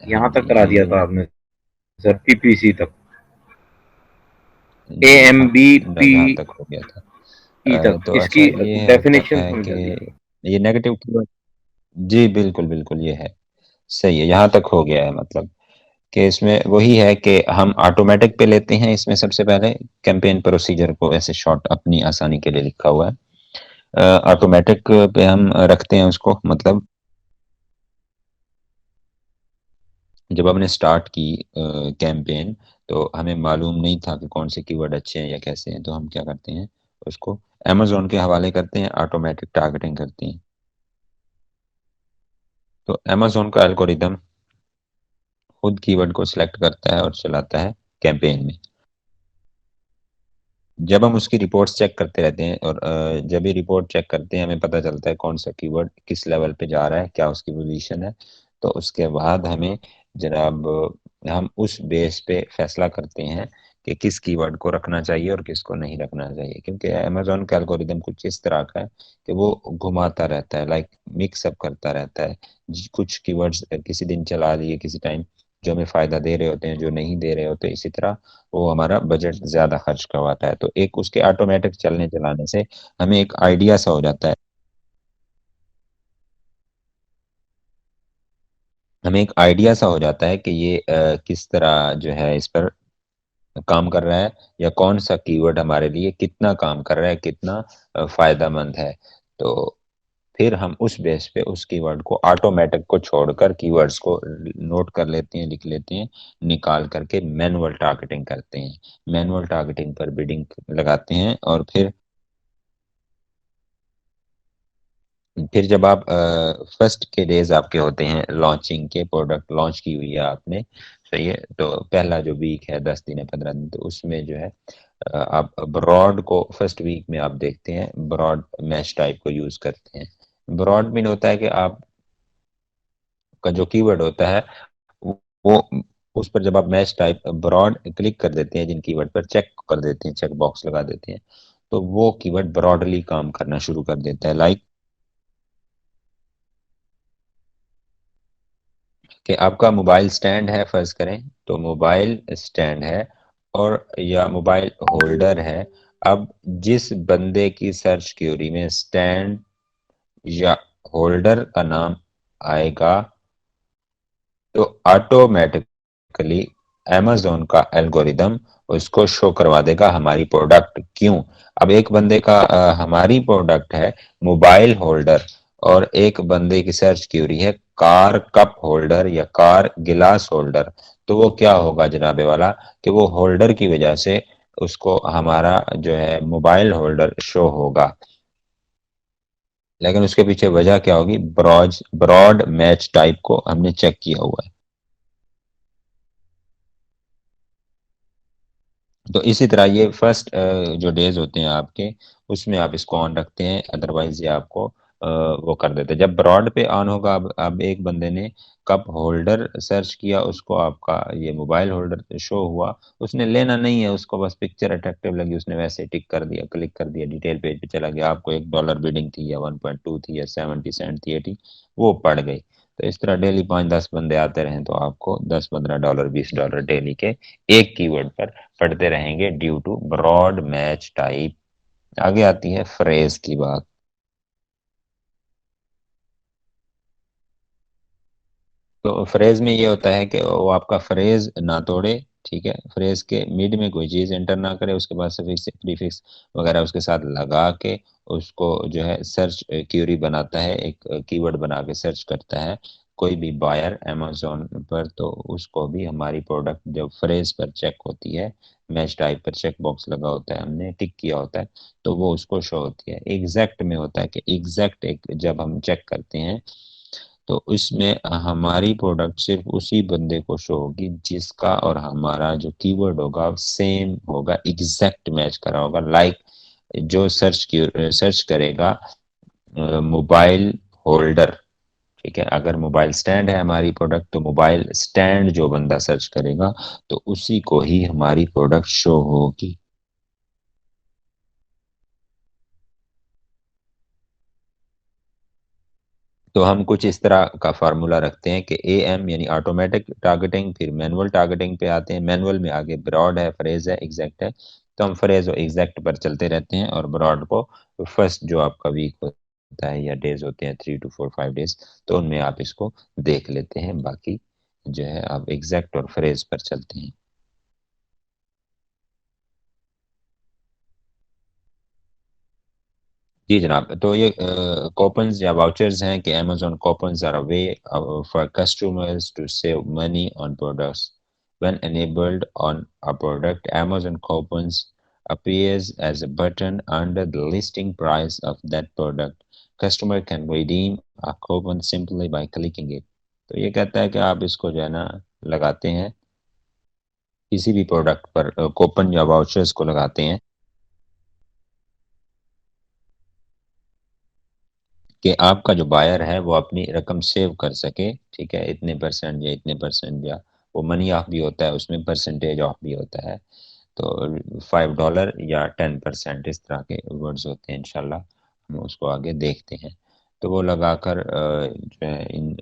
हाँ यहाँ तक जी, करा दिया था ये आपने सर, पीपीसी तक, ए जी एम हाँ, बी पी यहाँ तक हो गया था। ई तक तो अच्छा इसकी ये होता डेफिनेशन है समझ कि आती थी। ये नेगेटिव कीवर्ड, जी बिल्कुल, बिल्कुल ये है। सही है, यहाँ तक हो गया है मतलब कि इसमें वही है कि हम ऑटोमेटिक पे लेते हैं। इसमें सबसे पहले कैंपेन प्रोसीजर को ऐसे शॉर्ट अपनी आसानी के लिए लिखा हुआ है। ऑटोमेटिक पे हम रखते हैं उसको, मतलब जब हमने स्टार्ट की कैंपेन, तो हमें मालूम नहीं था कि कौन से कीवर्ड अच्छे हैं या कैसे हैं, तो हम क्या करते हैं, उसको अमेजोन के हवाले करते हैं, ऑटोमेटिक टारगेटिंग करते हैं। तो अमेजोन का एल्गोरिदम खुद कीवर्ड को सिलेक्ट करता है और चलाता है कैंपेन में। जब हम उसकी रिपोर्ट्स चेक करते रहते हैं, और जब भी रिपोर्ट चेक करते हैं हमें पता चलता है कौन सा कीवर्ड किस लेवल पे जा रहा है, क्या उसकी पोजीशन है। तो उसके बाद हमें जनाब, हम उस बेस पे फैसला करते हैं कि किस कीवर्ड को रखना चाहिए और किसको नहीं रखना चाहिए, क्योंकि अमेजोन का एल्गोरिदम कुछ इस तरह का है कि वो घुमाता रहता है, लाइक मिक्स अप करता रहता है। कुछ कीवर्ड्स किसी दिन चला दिए, किसी टाइम जो हमें फायदा दे रहे होते हैं, जो नहीं दे रहे होते, इसी तरह वो हमारा बजट ज्यादा खर्च करवाता है। तो एक उसके ऑटोमेटिक चलने चलाने से हमें एक आइडिया सा हो जाता है, हमें एक आइडिया सा हो जाता है कि ये किस तरह जो है इस पर काम कर रहा है, या कौन सा कीवर्ड हमारे लिए कितना काम कर रहा है, कितना फायदेमंद है। तो फिर हम उस बेस पे उस कीवर्ड को, ऑटोमेटिक को छोड़कर कीवर्ड्स को नोट कर लेते हैं, लिख लेते हैं, निकाल करके मैनुअल टारगेटिंग करते हैं। मैनुअल टारगेटिंग पर बिडिंग लगाते हैं, और फिर जब आप फर्स्ट के डेज आपके होते हैं लॉन्चिंग के, प्रोडक्ट लॉन्च की हुई है आपने, सही है, तो पहला जो वीक है 10 दिन है 15 दिन, तो उसमें जो है आप ब्रॉड को फर्स्ट वीक में आप देखते हैं, ब्रॉड मैच टाइप को यूज करते हैं। ब्रॉड मीन होता है कि आप का जो कीवर्ड होता है वो उस पर जब आप मैच टाइप ब्रॉड क्लिक कर देते हैं, जिन कीवर्ड पर चेक कर देते हैं, चेक बॉक्स लगा देते हैं, तो वो कीवर्ड ब्रॉडली काम करना शुरू कर देता है। लाइक कि आपका मोबाइल स्टैंड है, फर्ज करें, तो मोबाइल स्टैंड है और या मोबाइल होल्डर है। अब जिस बंदे की सर्च क्वेरी में स्टैंड या होल्डर का नाम आएगा, तो ऑटोमेटिकली amazon का एल्गोरिदम उसको शो करवा देगा हमारी प्रोडक्ट। क्यों? अब एक बंदे का हमारी प्रोडक्ट है मोबाइल होल्डर, और एक बंदे की सर्च क्यूरी है कार कप होल्डर या कार गिलास होल्डर। तो वो क्या होगा जनाबे वाला, कि वो होल्डर की वजह से उसको हमारा जो है मोबाइल होल्डर शो होगा, लेकिन उसके पीछे वजह क्या होगी, ब्रॉड मैच टाइप को हमने चेक किया हुआ है। तो इसी तरह ये फर्स्ट जो डेज होते हैं आपके, उसमें आप इसको ऑन रखते हैं, अदरवाइज ये आपको वो कर देते हैं। जब ब्रॉड पे ऑन होगा, अब एक बंदे ने कप होल्डर सर्च किया, उसको आपका ये मोबाइल होल्डर शो हुआ, उसने लेना नहीं है, उसको बस पिक्चर अट्रैक्टिव लगी, उसने वैसे टिक कर दिया, क्लिक कर दिया, डिटेल पेज पे चला गया, आपको $1 बिडिंग थी या 1.2 थी या 70 सेंट थी 80, वो पड़ गई। तो इस तरह डेली 5-10 बंदे आते रहे तो आपको $10-15 $20 डेली के एक कीवर्ड पर पढ़ते रहेंगे, due to broad match type. आगे आती है फ्रेज की बात। तो फ्रेज में ये होता है कि वो आपका फ्रेज ना तोड़े, ठीक है, फ्रेज के मिड में कोई चीज एंटर ना करे, उसके बाद सफिक्स प्रीफिक्स वगैरह उसके साथ लगा के उसको जो है सर्च क्यूरी बनाता है, एक कीवर्ड बना के सर्च करता है कोई भी बायर अमेजोन पर, तो उसको भी हमारी प्रोडक्ट जब फ्रेज पर चेक होती है, मैच टाइप पर चेक बॉक्स लगा होता है, हमने टिक किया होता है, तो वो उसको शो होती है। एग्जैक्ट में होता है कि एग्जैक्ट एक जब हम चेक करते हैं, तो इसमें हमारी प्रोडक्ट सिर्फ उसी बंदे को शो होगी जिसका और हमारा जो कीवर्ड होगा सेम होगा, एग्जैक्ट मैच करा होगा। लाइक जो सर्च करेगा मोबाइल होल्डर, ठीक है, अगर मोबाइल स्टैंड है हमारी प्रोडक्ट, तो मोबाइल स्टैंड जो बंदा सर्च करेगा, तो उसी को ही हमारी प्रोडक्ट शो होगी। तो हम कुछ इस तरह का फार्मूला रखते हैं कि एएम यानी ऑटोमेटिक टारगेटिंग, फिर मैनुअल टारगेटिंग पे आते हैं। मैनुअल में आगे ब्रॉड है, फ्रेज है, एग्जैक्ट है। तो हम फ्रेज और एग्जैक्ट पर चलते रहते हैं, और ब्रॉड को फर्स्ट जो आपका वीक होता है या डेज होते हैं, 3 to 4 5 डेज, तो उनमें आप इसको देख लेते हैं। बाकी जो है आप एग्जैक्ट और फ्रेज पर चलते हैं। जी जनाब, तो ये कूपन्स या वाउचर्स हैं कि Amazon coupons are a way for customers to save money on products. When enabled on a product, Amazon coupons appears as a button under the listing price of that product. Customer can redeem a coupon simply by clicking it. तो ये कहता है कि आप इसको जो है ना लगाते हैं, किसी भी प्रोडक्ट पर कूपन या वाउचर्स को लगाते हैं कि आपका जो बायर है वो अपनी रकम सेव कर सके। ठीक है, इतने परसेंट या इतने परसेंट, या वो मनी ऑफ भी होता है, उसमें परसेंटेज ऑफ भी होता है। तो $5 या 10%, इस तरह के वर्ड्स होते हैं। इंशाल्लाह हम उसको आगे देखते हैं। तो वो लगाकर जो है इन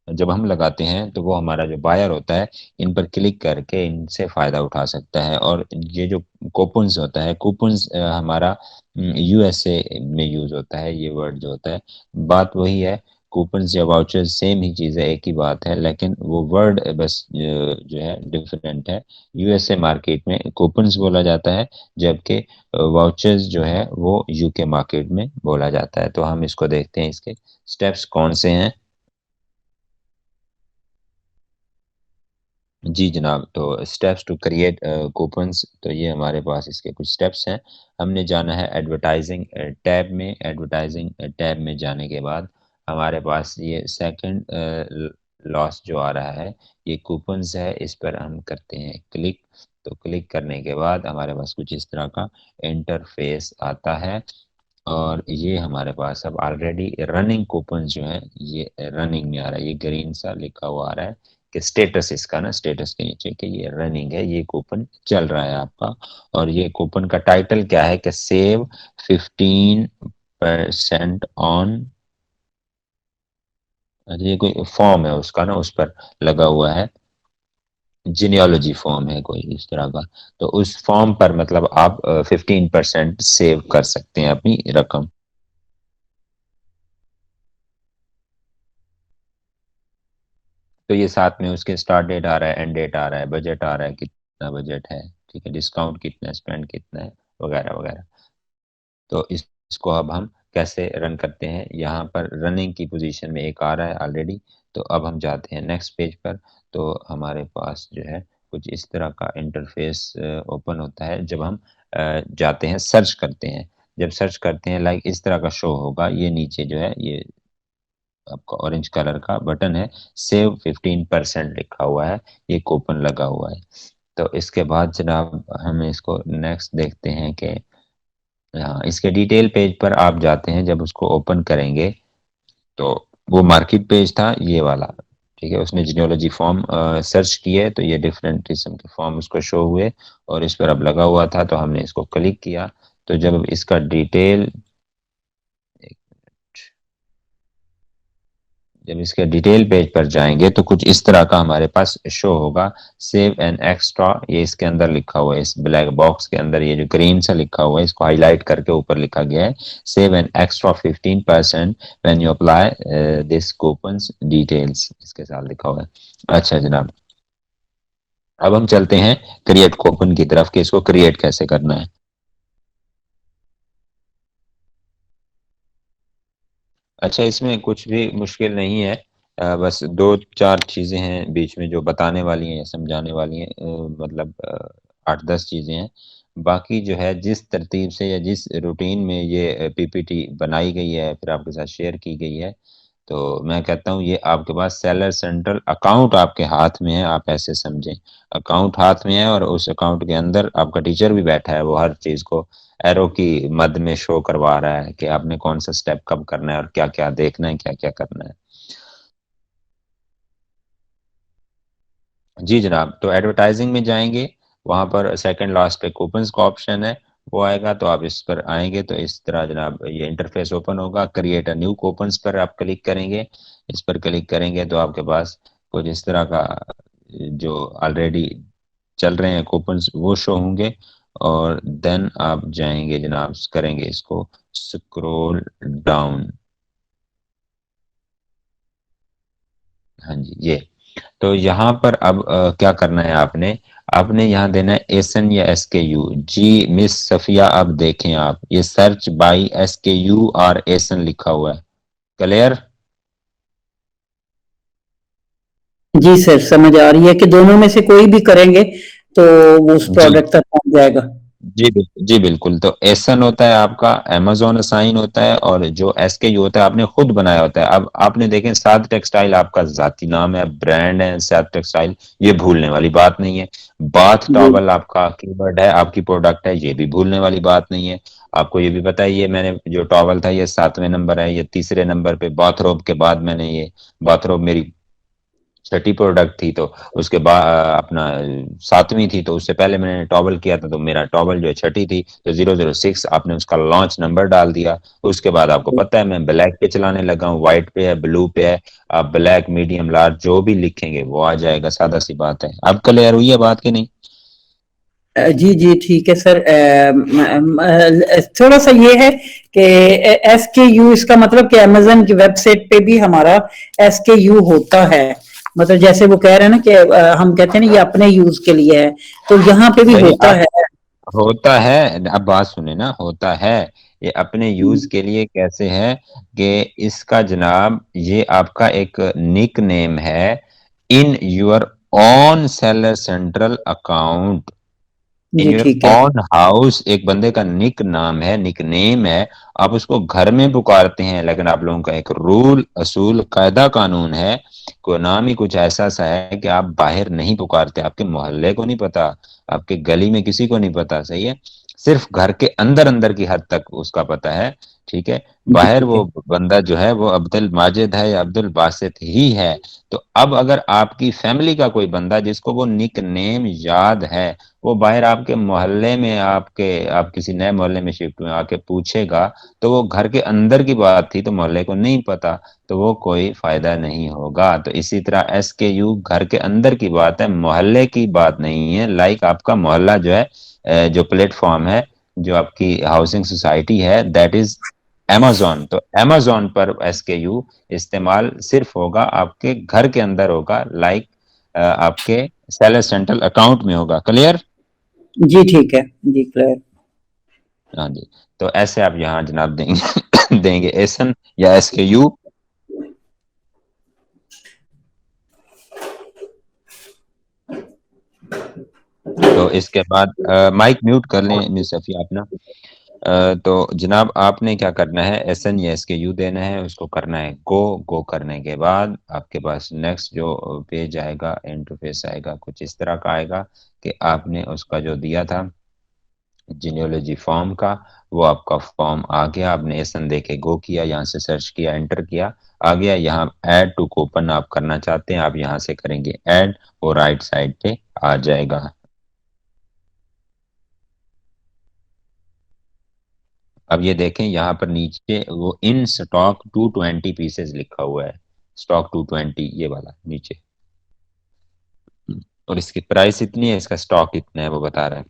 जब हम लगाते हैं तो वो हमारा जो बायर होता है इन पर क्लिक करके इनसे फ़ायदा उठा सकता है। और ये जो कूपन्स होता है, कूपन्स हमारा यूएसए में यूज़ होता है ये वर्ड जो होता है। बात वही है, कूपन्स या वाउचर्स सेम ही चीज़ है, एक ही बात है, लेकिन वो वर्ड बस जो है डिफरेंट है। यूएसए मार्केट में कूपन्स बोला जाता है, जबकि वाउचर्स जो है वो यूके मार्केट में बोला जाता है। तो हम इसको देखते हैं, इसके स्टेप्स कौन से हैं। जी जनाब, तो स्टेप्स टू क्रिएट कूपन्स, तो ये हमारे पास इसके कुछ स्टेप्स हैं। हमने जाना है एडवर्टाइजिंग टैब में। एडवर्टाइजिंग टैब में जाने के बाद हमारे पास ये सेकंड लॉस जो आ रहा है, ये कूपन्स है, इस पर हम करते हैं क्लिक। तो क्लिक करने के बाद हमारे पास कुछ इस तरह का इंटरफेस आता है, और ये हमारे पास अब ऑलरेडी रनिंग कूपन जो है ये रनिंग में आ रहा है। ये ग्रीन सा लिखा हुआ आ रहा है कि स्टेटस, इसका ना स्टेटस के नीचे कि ये रनिंग है, ये कूपन चल रहा है आपका। और ये कूपन का टाइटल क्या है कि सेव 15% ऑन, ये कोई फॉर्म है उसका ना, उस पर लगा हुआ है, जिनियोलॉजी फॉर्म है कोई इस तरह का। तो उस फॉर्म पर मतलब आप 15% सेव कर सकते हैं अपनी रकम। तो ये साथ में उसके स्टार्ट डेट आ रहा है, एंड डेट आ रहा है, बजट आ रहा है, कितना बजट है, ठीक है, डिस्काउंट कितना है, स्पेंड कितना है, वगैरह वगैरह। तो इसको अब हम कैसे रन करते हैं, यहाँ पर रनिंग की पोजीशन में एक आ रहा है ऑलरेडी। तो अब हम जाते हैं नेक्स्ट पेज पर। तो हमारे पास जो है कुछ इस तरह का इंटरफेस ओपन होता है जब हम जाते हैं सर्च करते हैं। जब सर्च करते हैं लाइक इस तरह का शो होगा, ये नीचे जो है ये आपका ऑरेंज कलर का बटन है, सेव 15% लिखा हुआ है, ये कूपन लगा हुआ है। तो इसके बाद जनाब हम इसको नेक्स्ट देखते हैं कि हाँ, इसके डिटेल पेज पर आप जाते हैं, जब उसको ओपन करेंगे तो वो मार्केट पेज था ये वाला। ठीक है, उसने जियोलॉजी फॉर्म सर्च किए तो ये डिफरेंट किस्म के फॉर्म उसको शो हुए, और इस पर अब लगा हुआ था तो हमने इसको क्लिक किया। तो जब इसका डिटेल, जब इसके डिटेल पेज पर जाएंगे तो कुछ इस तरह का हमारे पास शो होगा, सेव एन एक्स्ट्रा, ये इसके अंदर लिखा हुआ है, इस ब्लैक बॉक्स के अंदर ये जो ग्रीन सा लिखा हुआ है इसको हाईलाइट करके ऊपर लिखा गया है, save an extra 15% when you apply this coupons details, इसके साथ लिखा हुआ है। अच्छा जनाब, अब हम चलते हैं क्रिएट कूपन की तरफ कि इसको क्रिएट कैसे करना है। अच्छा, इसमें कुछ भी मुश्किल नहीं है, बस दो चार चीज़ें हैं बीच में जो बताने वाली हैं या समझाने वाली हैं, मतलब 8-10 चीज़ें हैं। बाकी जो है जिस तरतीब से या जिस रूटीन में ये पीपीटी बनाई गई है फिर आपके साथ शेयर की गई है, तो मैं कहता हूँ ये आपके पास सेलर सेंट्रल अकाउंट आपके हाथ में है, आप ऐसे समझें। अकाउंट हाथ में है और उस अकाउंट के अंदर आपका टीचर भी बैठा है, वो हर चीज़ को एरो की मद में शो करवा रहा है कि आपने कौन सा स्टेप कब करना है और क्या क्या देखना है, क्या क्या करना है। जी जनाब, तो एडवर्टाइजिंग में जाएंगे, वहां पर सेकंड लास्ट पे कूपन्स का ऑप्शन है, वो आएगा तो आप इस पर आएंगे तो इस तरह जनाब ये इंटरफेस ओपन होगा। क्रिएट अ न्यू कूपन्स पर आप क्लिक करेंगे। इस पर क्लिक करेंगे तो आपके पास कुछ इस तरह का जो ऑलरेडी चल रहे हैं कूपन्स वो शो होंगे। और देन आप जाएंगे जनाब, करेंगे इसको स्क्रॉल डाउन। हाँ जी, ये तो यहाँ पर अब क्या करना है आपने, आपने यहाँ देना है एसन या एस के यू। जी मिस सफिया, अब देखें आप ये सर्च बाई एस के यू और एसन लिखा हुआ है। क्लियर? जी सर, समझ आ रही है कि दोनों में से कोई भी करेंगे तो वो उस जी प्रोडक्ट तक पहुंच जाएगा। जी बिल्कुल, जी बिल्कुल। तो एसन होता है आपका अमेजोन असाइन होता है, और जो एस के यू होता है आपने खुद बनाया होता है। अब आपने देखें साद टेक्सटाइल आपका जाती नाम है, ब्रांड है साद टेक्सटाइल, ये भूलने वाली बात नहीं है। बाथ जी टॉवल आपका कीवर्ड है, आपकी प्रोडक्ट है, ये भी भूलने वाली बात नहीं है। आपको ये भी पता है ये मैंने जो टॉवल था ये 7वें नंबर है, ये तीसरे नंबर पे बाथरोब के बाद मैंने ये बाथरोब मेरी छठी प्रोडक्ट थी, तो उसके बाद अपना 7वीं थी, तो उससे पहले मैंने टॉवल किया था, तो मेरा टॉवल जो है छठी थी, तो 006 आपने उसका लॉन्च नंबर डाल दिया। उसके बाद आपको पता है मैं ब्लैक पे चलाने लगा हूँ, व्हाइट पे है, ब्लू पे है। आप ब्लैक मीडियम लार्ज जो भी लिखेंगे वो आ जाएगा, सादा सी बात है। अब क्लियर हुई है बात की नहीं? जी जी ठीक है सर। थोड़ा सा ये है कि एस के यू इसका मतलब कि अमेजन की वेबसाइट पे भी हमारा एस के यू होता है। मतलब जैसे वो कह रहे हैं ना कि हम कहते हैं ना ये अपने यूज के लिए है, तो यहाँ पे भी भाई होता आप, है। होता है, अब बात सुने ना, होता है। ये अपने यूज के लिए कैसे है कि इसका जनाब ये आपका एक निक नेम है in your own seller central account. In जी योर ठीक है। ओन हाउस एक बंदे का निक नाम है, निक नेम है। आप उसको घर में पुकारते हैं, लेकिन आप लोगों का एक रूल असूल कायदा कानून है, को नाम ही कुछ ऐसा सा है कि आप बाहर नहीं पुकारते, आपके मोहल्ले को नहीं पता, आपके गली में किसी को नहीं पता, सही है। सिर्फ घर के अंदर अंदर की हद तक उसका पता है, ठीक है। जी बाहर ठीक है। वो बंदा जो है वो अब्दुल माजिद है या अब्दुल बासित ही है। तो अब अगर आपकी फैमिली का कोई बंदा जिसको वो निक नेम याद है, वो बाहर आपके मोहल्ले में, आपके आप किसी नए मोहल्ले में शिफ्ट हुए आके पूछेगा, तो वो घर के अंदर की बात थी तो मोहल्ले को नहीं पता, तो वो कोई फायदा नहीं होगा। तो इसी तरह एस के यू घर के अंदर की बात है, मोहल्ले की बात नहीं है। लाइक आपका मोहल्ला जो है, जो प्लेटफॉर्म है, जो आपकी हाउसिंग सोसाइटी है, दैट इज amazon। तो amazon पर एस के यू इस्तेमाल सिर्फ होगा आपके घर के अंदर होगा, लाइक आपके सेलर सेंट्रल अकाउंट में होगा। क्लियर? जी ठीक है। जी क्लियर। हाँ जी। तो ऐसे आप यहाँ जनाब देंगे देंगे एसन या एस के यू। तो इसके बाद माइक म्यूट कर लें मिस सफी अपना। तो जनाब आपने क्या करना है, एस एन या एस के यू देना है, उसको करना है गो। गो करने के बाद आपके पास नेक्स्ट जो पेज आएगा, इंटरफेस आएगा, कुछ इस तरह का आएगा कि आपने उसका जो दिया था जीनियोलॉजी फॉर्म का, वो आपका फॉर्म आ गया। आपने एसन दे के गो किया, यहाँ से सर्च किया, एंटर किया, आ गया। यहाँ ऐड टू कूपन आप करना चाहते हैं, आप यहाँ से करेंगे ऐड, और राइट साइड पे आ जाएगा। अब ये देखें यहाँ पर नीचे वो इन स्टॉक 220 पीसेज लिखा हुआ है, स्टॉक 220 ये वाला नीचे, और इसकी प्राइस इतनी है, इसका स्टॉक इतना है, वो बता रहा है।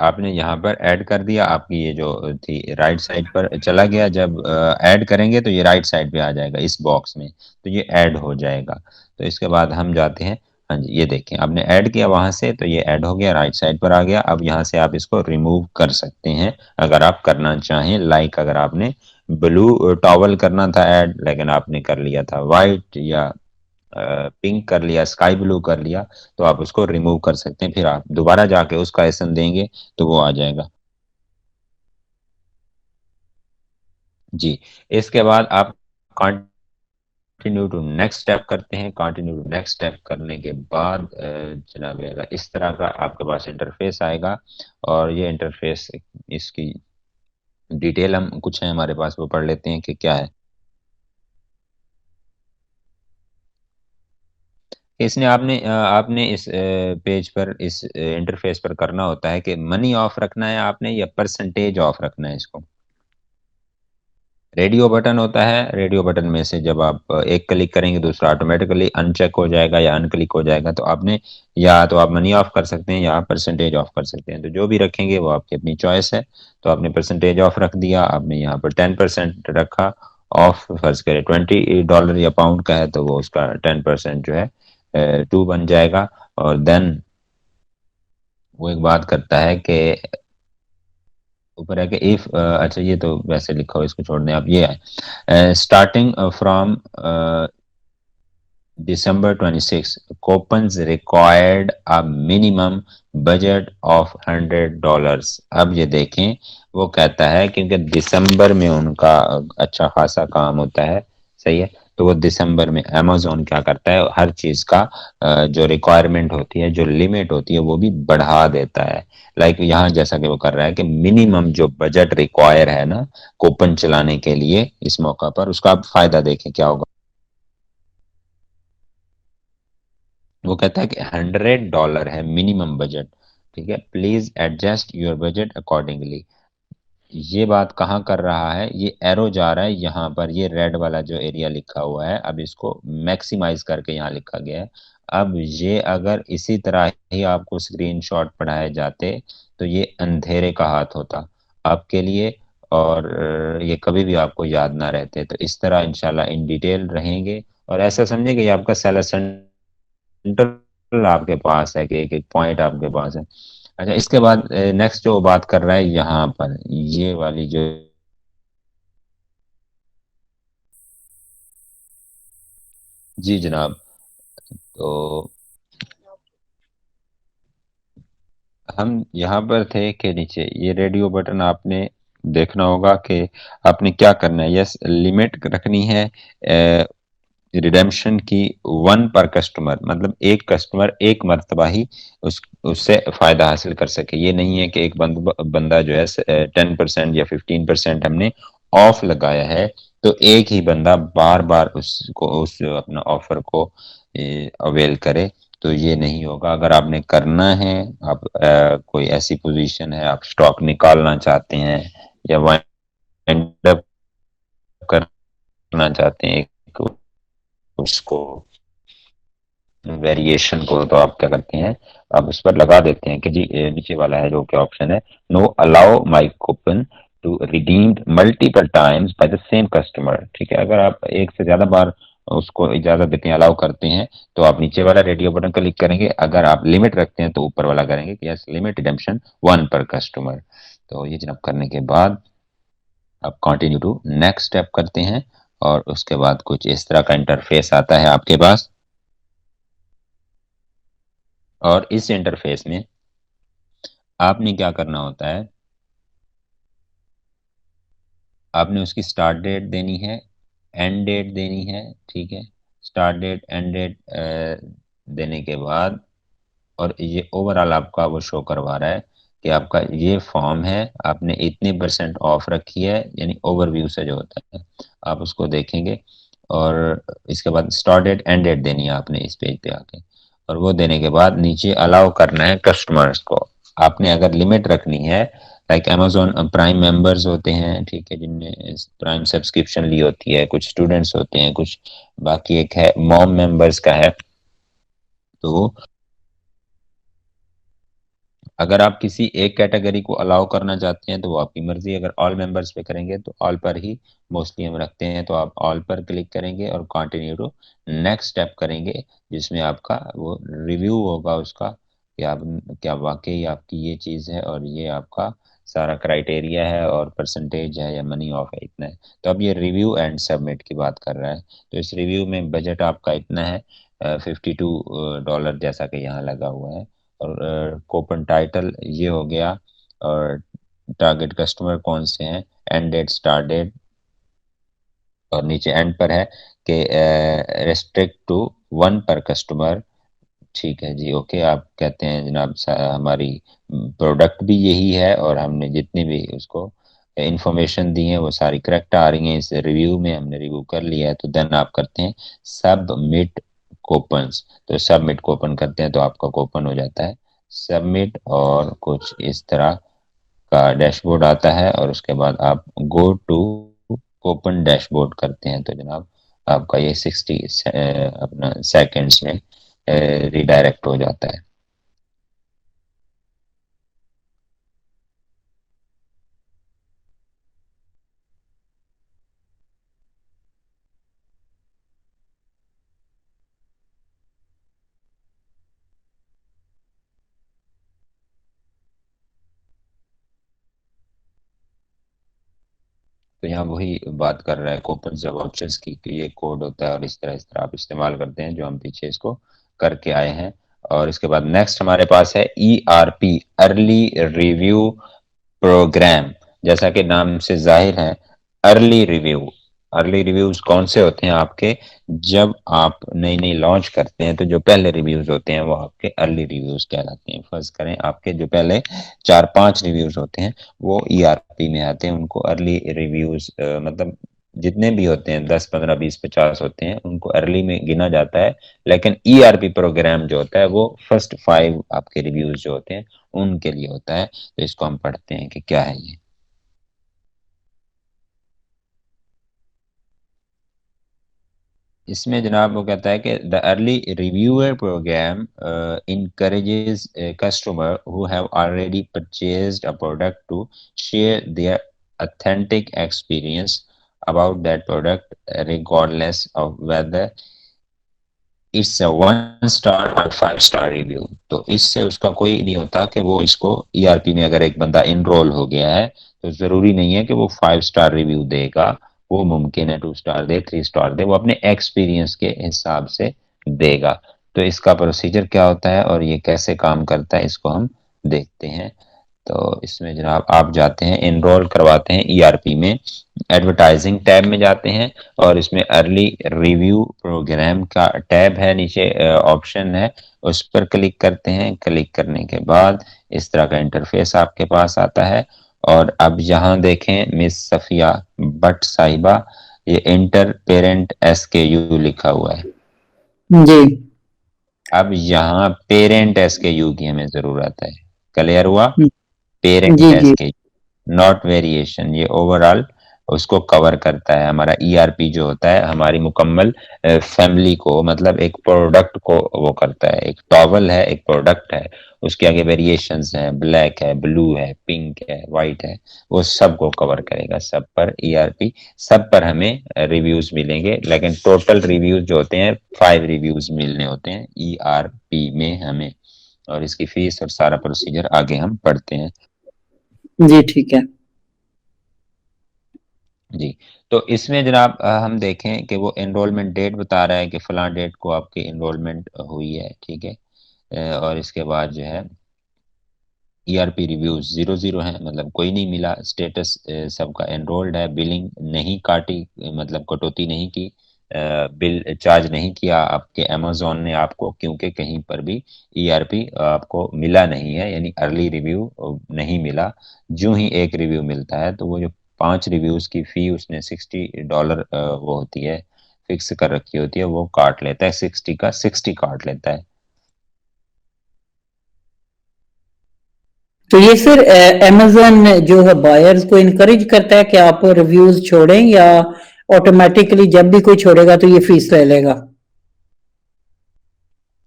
आपने यहाँ पर ऐड कर दिया, आपकी ये जो थी राइट साइड पर चला गया। जब ऐड करेंगे तो ये राइट साइड पे आ जाएगा इस बॉक्स में, तो ये ऐड हो जाएगा। तो इसके बाद हम जाते हैं, हाँ जी, ये देखें आपने ऐड किया वहां से, तो ये ऐड हो गया, राइट साइड पर आ गया। अब यहाँ से आप इसको रिमूव कर सकते हैं अगर आप करना चाहें। लाइक अगर आपने ब्लू टॉवल करना था ऐड, लेकिन आपने कर लिया था वाइट या पिंक कर लिया, स्काई ब्लू कर लिया, तो आप उसको रिमूव कर सकते हैं। फिर आप दोबारा जाके उसका एसन देंगे तो वो आ जाएगा। जी। इसके बाद आप कंटिन्यू टू नेक्स्ट स्टेप करते हैं। कंटिन्यू टू नेक्स्ट स्टेप करने के बाद जनाब इस तरह का आपके पास इंटरफेस आएगा। और ये इंटरफेस, इसकी डिटेल हम कुछ है हमारे पास वो पढ़ लेते हैं कि क्या है। कि इसने आपने इस पेज पर, इस इंटरफेस पर करना होता है कि मनी ऑफ रखना है आपने या परसेंटेज ऑफ रखना है इसको। रेडियो बटन होता है, रेडियो बटन में से जब आप एक क्लिक करेंगे दूसरा ऑटोमेटिकली अनचेक हो जाएगा या अनक्लिक हो जाएगा, तो आपने या तो आप मनी ऑफ कर सकते हैं या परसेंटेज ऑफ कर सकते हैं, तो जो भी रखेंगे वो आपकी अपनी चॉइस है। तो आपने परसेंटेज ऑफ रख दिया, आपने यहाँ पर 10% रखा ऑफ, फर्ज करें $20 या पाउंड का है तो वो उसका 10% जो है 2 बन जाएगा। और देन वो एक बात करता है कि ऊपर है कि इफ, अच्छा ये तो वैसे लिखा हो, इसको छोड़ दें आप, ये है starting from December 26, coupons required a minimum budget of $100। अब ये देखें, वो कहता है क्योंकि दिसंबर में उनका अच्छा खासा काम होता है, सही है, तो वो दिसंबर में अमेजोन क्या करता है, हर चीज का जो रिक्वायरमेंट होती है, जो लिमिट होती है, वो भी बढ़ा देता है। लाइक यहाँ जैसा कि वो कर रहा है कि मिनिमम जो बजट रिक्वायर है ना कूपन चलाने के लिए इस मौका पर, उसका आप फायदा देखें क्या होगा। वो कहता है कि $100 है मिनिमम बजट, ठीक है, please adjust your budget accordingly. ये बात कहाँ कर रहा है, ये एरो जा रहा है यहाँ पर, ये रेड वाला जो एरिया लिखा हुआ है, अब इसको मैक्सिमाइज करके यहाँ लिखा गया है। अब ये अगर इसी तरह ही आपको स्क्रीनशॉट पढ़ाए जाते तो ये अंधेरे का हाथ होता आपके लिए, और ये कभी भी आपको याद ना रहते। तो इस तरह इंशाल्लाह इन डिटेल रहेंगे, और ऐसा समझे कि ये आपका सेलर सेंट्रल आपके पास है, कि एक एक पॉइंट आपके पास है। अच्छा, इसके बाद नेक्स्ट जो बात कर रहा है यहाँ पर, ये वाली जो, जी जनाब, तो हम यहाँ पर थे कि नीचे ये रेडियो बटन आपने देखना होगा कि आपने क्या करना है। यस, लिमिट रखनी है रिडेम्पशन की 1 पर कस्टमर, मतलब एक कस्टमर एक मर्तबा ही उससे फायदा हासिल कर सके। ये नहीं है कि एक बंदा जो है 10% या 15% हमने ऑफ लगाया है तो एक ही बंदा बार बार उसको, उस अपना ऑफर को अवेल करे, तो ये नहीं होगा। अगर आपने करना है, आप कोई ऐसी पोजीशन है, आप स्टॉक निकालना चाहते हैं या वाइंड अप करना चाहते हैं उसको, वेरिएशन को, तो आप क्या करते हैं, आप उस पर लगा देते हैं कि जी नीचे वाला है जो क्या ऑप्शन है, no allow my coupon to redeemed multiple times by the same customer. ठीक है, अगर आप एक से ज्यादा बार उसको इजाजत देते हैं, अलाउ करते हैं, तो आप नीचे वाला रेडियो बटन क्लिक करेंगे। अगर आप लिमिट रखते हैं तो ऊपर वाला करेंगे कि यस, लिमिट रिडेम्पशन 1 पर कस्टमर। तो ये जनाब करने के बाद आप कंटिन्यू टू नेक्स्ट स्टेप करते हैं, और उसके बाद कुछ इस तरह का इंटरफेस आता है आपके पास। और इस इंटरफेस में आपने क्या करना होता है, आपने उसकी स्टार्ट डेट देनी है, एंड डेट देनी है, ठीक है, स्टार्ट डेट एंड डेट देने के बाद, और ये ओवरऑल आपका वो शो करवा रहा है कि आपका ये फॉर्म है, आपने इतने परसेंट ऑफ रखी है, यानी ओवरव्यू से जो होता है आप उसको देखेंगे। और इसके बाद स्टार्ट डेट एंड डेट देनी है आपने इस पेज पे आके, और वो देने के बाद नीचे अलाउ करना है कस्टमर्स को। आपने अगर लिमिट रखनी है, लाइक अमेजोन प्राइम मेंबर्स होते हैं, ठीक है, जिनने प्राइम सब्सक्रिप्शन ली होती है, कुछ स्टूडेंट्स होते हैं, कुछ बाकी एक है मॉम मेंबर्स का है, तो अगर आप किसी एक कैटेगरी को अलाउ करना चाहते हैं तो वो आपकी मर्जी। अगर ऑल मेंबर्स पे करेंगे तो ऑल पर ही मोस्टली हम रखते हैं, तो आप ऑल पर क्लिक करेंगे और कंटिन्यू टू नेक्स्ट स्टेप करेंगे, जिसमें आपका वो रिव्यू होगा उसका कि आप क्या वाकई आपकी ये चीज़ है और ये आपका सारा क्राइटेरिया है और परसेंटेज है या मनी ऑफ है इतना है। तो अब ये रिव्यू एंड सबमिट की बात कर रहा है। तो इस रिव्यू में बजट आपका इतना है, $52 जैसा कि यहाँ लगा हुआ है। और कूपन टाइटल ये हो गया, और टारगेट कस्टमर कौन से हैं, एंड डेट, स्टार्ट डेट, और नीचे एंड पर है कि रेस्ट्रिक्ट टू 1 पर कस्टमर। ठीक है जी, ओके, आप कहते हैं जनाब हमारी प्रोडक्ट भी यही है और हमने जितनी भी उसको इंफॉर्मेशन दी है वो सारी करेक्ट आ रही हैं इस रिव्यू में, हमने रिव्यू कर लिया है, तो देन आप करते हैं सबमिट कूपन्स। तो सबमिट कूपन करते हैं तो आपका कूपन हो जाता है सबमिट, और कुछ इस तरह का डैशबोर्ड आता है। और उसके बाद आप गो टू कूपन डैशबोर्ड करते हैं तो जनाब आपका ये 60 अपना सेकेंड्स में रिडायरेक्ट हो जाता है। तो यहाँ वही बात कर रहा है कूपन या वाउचर्स की कि ये कोड होता है और इस तरह आप इस्तेमाल करते हैं, जो हम पीछे इसको करके आए हैं। और इसके बाद नेक्स्ट हमारे पास है ERP, अर्ली रिव्यू प्रोग्राम। जैसा कि नाम से जाहिर है, अर्ली रिव्यू। अर्ली रिव्यूज कौन से होते हैं आपके, जब आप नई नई लॉन्च करते हैं तो जो पहले रिव्यूज होते हैं वो आपके अर्ली रिव्यूज कहलाते हैं। फर्ज करें आपके जो पहले 4-5 रिव्यूज होते हैं वो ERP में आते हैं, उनको अर्ली रिव्यूज मतलब जितने भी होते हैं 10, 15, 20, 50 होते हैं उनको अर्ली में गिना जाता है। लेकिन ERP प्रोग्राम जो होता है वो फर्स्ट 5 आपके रिव्यूज जो होते हैं उनके लिए होता है। तो इसको हम पढ़ते हैं कि क्या है ये। इसमें जनाब वो कहता है कि the early reviewer program encourages a customer who have already purchased a product to share their authentic experience about that product regardless of whether it's 1 star और 5 स्टार रिव्यू। तो इससे उसका कोई नहीं होता कि वो इसको ERP में अगर एक बंदा इनरोल हो गया है तो जरूरी नहीं है कि वो 5 स्टार रिव्यू देगा। वो मुमकिन है 2 स्टार दे, 3 स्टार दे, वो अपने एक्सपीरियंस के हिसाब से देगा। तो इसका प्रोसीजर क्या होता है और ये कैसे काम करता है इसको हम देखते हैं। तो इसमें जनाब आप जाते हैं, इनरोल करवाते हैं ERP में, एडवर्टाइजिंग टैब में जाते हैं और इसमें अर्ली रिव्यू प्रोग्राम का टैब है, नीचे ऑप्शन है, उस पर क्लिक करते हैं। क्लिक करने के बाद इस तरह का इंटरफेस आपके पास आता है। और अब यहाँ देखें मिस सफिया भट्ट साहिबा, ये इंटर पेरेंट SKU लिखा हुआ है। जी अब यहाँ पेरेंट SKU की हमें जरूरत है। क्लियर हुआ? पेरेंट जी जी SKU नॉट वेरिएशन, ये ओवरऑल उसको कवर करता है। हमारा ERP जो होता है हमारी मुकम्मल फैमिली को, मतलब एक प्रोडक्ट को वो करता है। एक टॉवल है, एक प्रोडक्ट है, उसके आगे वेरिएशंस हैं, ब्लैक है, ब्लू है, पिंक है, वाइट है, वो सब को कवर करेगा। सब पर ERP, सब पर हमें रिव्यूज मिलेंगे, लेकिन टोटल रिव्यूज जो होते हैं 5 रिव्यूज मिलने होते हैं ERP में हमें। और इसकी फीस और सारा प्रोसीजर आगे हम पढ़ते हैं। जी ठीक है। जी, तो इसमें जनाब हम देखें कि वो एनरोलमेंट डेट बता रहा है कि फलां डेट को आपकी एनरोलमेंट हुई है, ठीक है। और इसके बाद जो है ERP रिव्यूज 0 हैं, मतलब कोई नहीं मिला। स्टेटस सबका एनरोल्ड है। बिलिंग नहीं काटी, मतलब कटौती नहीं की, बिल चार्ज नहीं किया आपके अमेजोन ने आपको, क्योंकि कहीं पर भी ERP आपको मिला नहीं है, यानी अर्ली रिव्यू नहीं मिला। जो ही एक रिव्यू मिलता है तो वो जो 5 रिव्यूज की फी उसने $60 वो होती है, फिक्स कर रखी होती है, वो काट लेता है। 60 का 60 काट लेता है। तो ये सर अमेजन जो है बायर्स को इनकरेज करता है कि आप रिव्यूज छोड़ें, या ऑटोमेटिकली जब भी कोई छोड़ेगा तो ये फीस ले लेगा?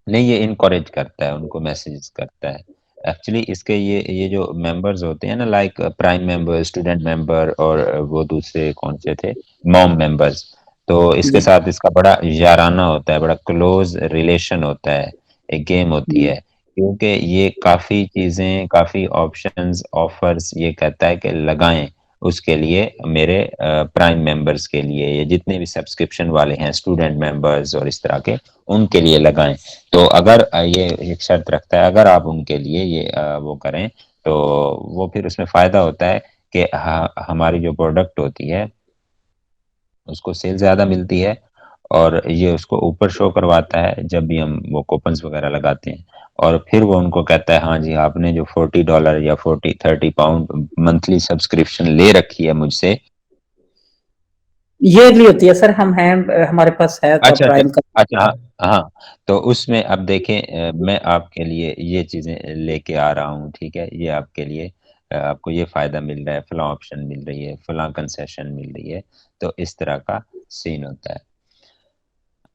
नहीं, ये इनकरेज करता है, उनको मैसेज करता है। एक्चुअली इसके ये जो मेंबर्स होते हैं ना, like prime member, student member, और वो दूसरे कौन से थे, मॉम मेंबर्स, तो इसके जी साथ इसका बड़ा याराना होता है, बड़ा क्लोज रिलेशन होता है, एक गेम होती है। क्योंकि ये काफ़ी चीज़ें, काफ़ी ऑप्शंस, ऑफर्स ये कहता है कि लगाएं उसके लिए, मेरे प्राइम मेंबर्स के लिए, ये जितने भी सब्सक्रिप्शन वाले हैं, स्टूडेंट मेंबर्स और इस तरह के, उनके लिए लगाएं। तो अगर ये एक शर्त रखता है, अगर आप उनके लिए ये वो करें तो वो फिर उसमें फ़ायदा होता है कि हमारी जो प्रोडक्ट होती है उसको सेल ज़्यादा मिलती है, और ये उसको ऊपर शो करवाता है जब भी हम वो कूपन्स वगैरह लगाते हैं। और फिर वो उनको कहता है हाँ जी, आपने जो $40 या 30 पाउंड मंथली सब्सक्रिप्शन ले रखी है मुझसे। ईयरली होती है सर, हम हैं, हमारे पास है तो अच्छा अच्छा प्राइम का। अच्छा, हाँ हाँ, तो उसमें अब देखें, मैं आपके लिए ये चीज़ें लेके आ रहा हूँ, ठीक है? ये आपके लिए आपको ये फ़ायदा मिल रहा है, फलाँ ऑप्शन मिल रही है, फलाँ कंसेशन मिल रही है, तो इस तरह का सीन होता है।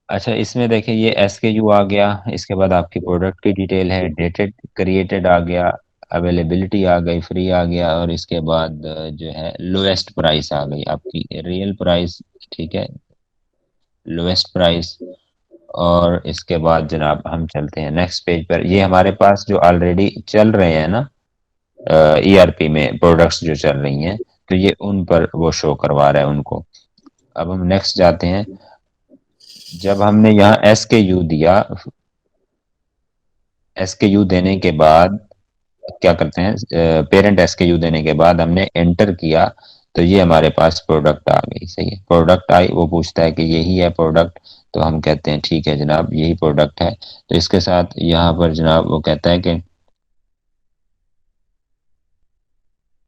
अच्छा, इसमें देखिए ये एसकेयू आ गया, इसके बाद आपकी प्रोडक्ट की डिटेल है, डेटेड क्रिएटेड आ गया, अवेलेबिलिटी आ गई, फ्री आ गया, और इसके बाद जो है लोएस्ट प्राइस आ गई आपकी, रियल प्राइस, ठीक है? Lowest price. और इसके बाद जनाब हम चलते हैं नेक्स्ट पेज पर। ये हमारे पास जो ऑलरेडी चल रहे हैं ना ईआरपी में प्रोडक्ट्स जो चल रही हैं, तो ये उन पर वो शो करवा रहा है उनको। अब हम नेक्स्ट जाते हैं। जब हमने यहाँ एस के यू दिया, एस के यू देने के बाद क्या करते हैं, पेरेंट एस के यू देने के बाद हमने एंटर किया, तो ये हमारे पास प्रोडक्ट आ गई। सही है, प्रोडक्ट आई, वो पूछता है कि यही है प्रोडक्ट, तो हम कहते हैं ठीक है जनाब यही प्रोडक्ट है। तो इसके साथ यहाँ पर जनाब वो कहता है कि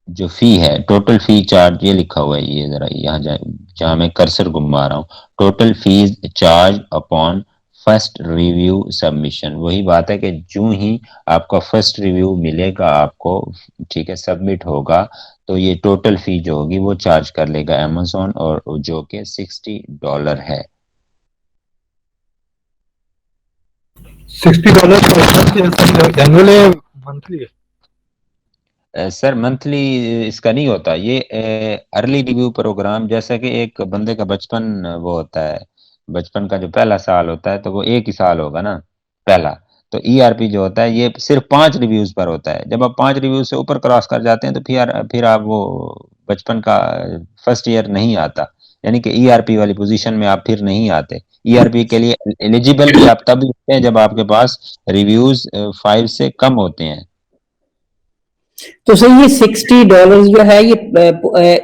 जो फी है, टोटल फी चार्ज, ये लिखा हुआ है, ये जरा यहाँ जहाँ मैं कर्सर घुमा रहा हूँ, total fees charge upon first review submission. वही बात है कि जो ही आपका फर्स्ट रिव्यू मिलेगा आपको, ठीक है, सबमिट होगा, तो ये टोटल फी जो होगी वो चार्ज कर लेगा अमेजोन, और जो कि $60 है। $60 पर एनुअल है, मंथली है? सर मंथली इसका नहीं होता, ये अर्ली रिव्यू प्रोग्राम, जैसा कि एक बंदे का बचपन वो होता है, बचपन का जो पहला साल होता है तो वो एक ही साल होगा ना पहला। तो ईआरपी जो होता है ये सिर्फ 5 रिव्यूज पर होता है। जब आप 5 रिव्यूज से ऊपर क्रॉस कर जाते हैं तो फिर आप वो बचपन का फर्स्ट ईयर नहीं आता, यानी कि ईआरपी वाली पोजीशन में आप फिर नहीं आते। ईआरपी के लिए एलिजिबल भी आप तब होते हैं जब आपके पास रिव्यूज 5 से कम होते हैं। तो सर ये $60 जो है ये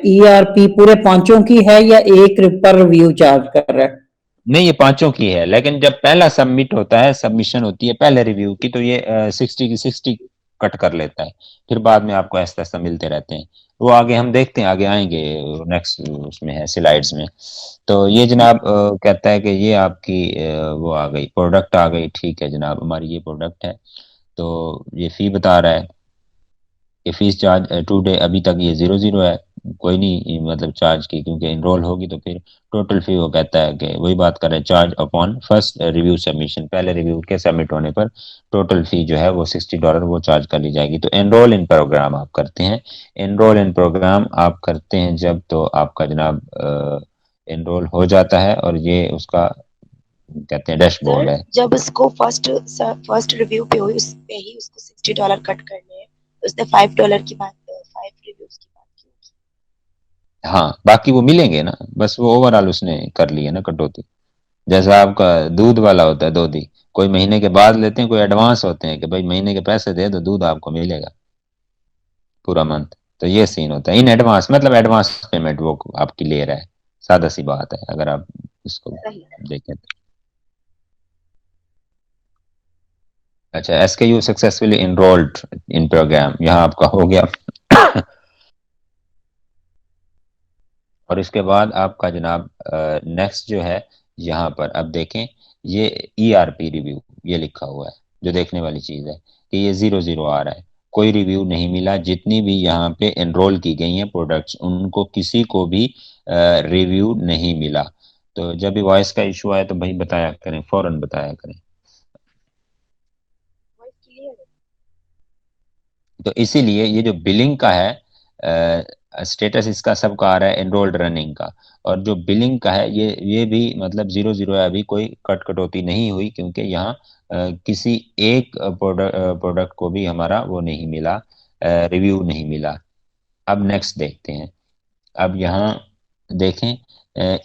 ईआरपी पूरे पांचों की है या एक पर रिव्यू चार्ज कर रहा है? नहीं, ये पांचों की है, लेकिन जब पहला सबमिट होता है, सबमिशन होती है पहले रिव्यू की, तो ये 60 की 60 कट कर लेता है। फिर बाद में आपको ऐसा ऐसा मिलते रहते हैं। वो आगे हम देखते हैं, आगे आएंगे नेक्स्ट उसमें है स्लाइड्स में। तो ये जनाब कहता है कि ये आपकी वो आ गई, प्रोडक्ट आ गई, ठीक है जनाब हमारी ये प्रोडक्ट है। तो ये फी बता रहा है कि फीस चार्ज टू डे, अभी तक ये 00 है, कोई नहीं मतलब चार्ज की, क्योंकि इनरोल होगी तो फिर टोटल फी वो कहता है कि वही बात कर रहे हैं, charge upon first review submission, पहले रिव्यू के सबमिट होने पर टोटल फी जो है वो $60 वो चार्ज कर ली जाएगी। तो एनरोल इन प्रोग्राम आप करते हैं, एनरोल इन प्रोग्राम आप करते हैं जब, तो आपका जनाब एनरोल हो जाता है, और ये उसका कहते हैं डैशबोर्ड सर है। जब उसको फर्स्ट रिव्यू पे हुई, उस पे ही उसको $60 कट करने हैं, तो उसने $5 की बात, 5 रिव्यूज की बात की होगी। हाँ, बाकी वो मिलेंगे ना, बस वो ओवरऑल उसने कर ली है ना कटौती। जैसा आपका दूध वाला होता है, दूधी कोई महीने के बाद लेते हैं, कोई एडवांस होते हैं कि भाई महीने के पैसे दे दो दूध आपको मिलेगा पूरा मंथ। तो ये सीन होता है इन एडवांस, मतलब एडवांस पेमेंट वो आपकी ले रहा है। सादा सी बात है अगर आप इसको सही। देखें तो। अच्छा, SKU successfully enrolled in program, यहाँ आपका हो गया। और इसके बाद आपका जनाब नेक्स्ट जो है, यहाँ पर अब देखें, ये ईआरपी रिव्यू ये लिखा हुआ है, जो देखने वाली चीज़ है कि ये 00 आ रहा है, कोई रिव्यू नहीं मिला। जितनी भी यहाँ पे एनरोल की गई हैं प्रोडक्ट्स, उनको किसी को भी रिव्यू नहीं मिला। तो जब भी वॉइस का इशू आए तो भाई बताया करें, फौरन बताया करें। वॉइस क्लियर है? तो इसीलिए ये जो बिलिंग का है, स्टेटस इसका सबका आ रहा है एनरोल्ड रनिंग का, और जो बिलिंग का है ये भी मतलब 00 है, अभी कोई कटौती नहीं हुई, क्योंकि यहाँ किसी एक प्रोडक्ट को भी हमारा वो नहीं मिला, रिव्यू नहीं मिला। अब नेक्स्ट देखते हैं। अब यहाँ देखें,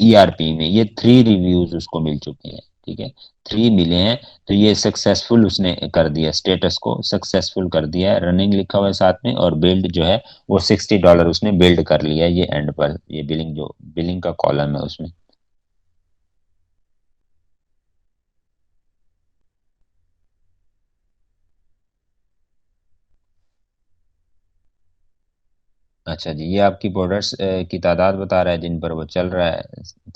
ईआरपी में ये 3 रिव्यूज उसको मिल चुके हैं, ठीक है, 3 मिले हैं। तो ये सक्सेसफुल उसने कर दिया, स्टेटस को सक्सेसफुल कर दिया है, रनिंग लिखा हुआ है साथ में, और बिल्ड जो है वो $60 उसने बिल्ड कर लिया है। ये एंड पर ये बिलिंग, जो बिलिंग का कॉलम है उसमें। अच्छा जी, ये आपकी प्रोडक्ट्स की तादाद बता रहा है जिन पर वो चल रहा है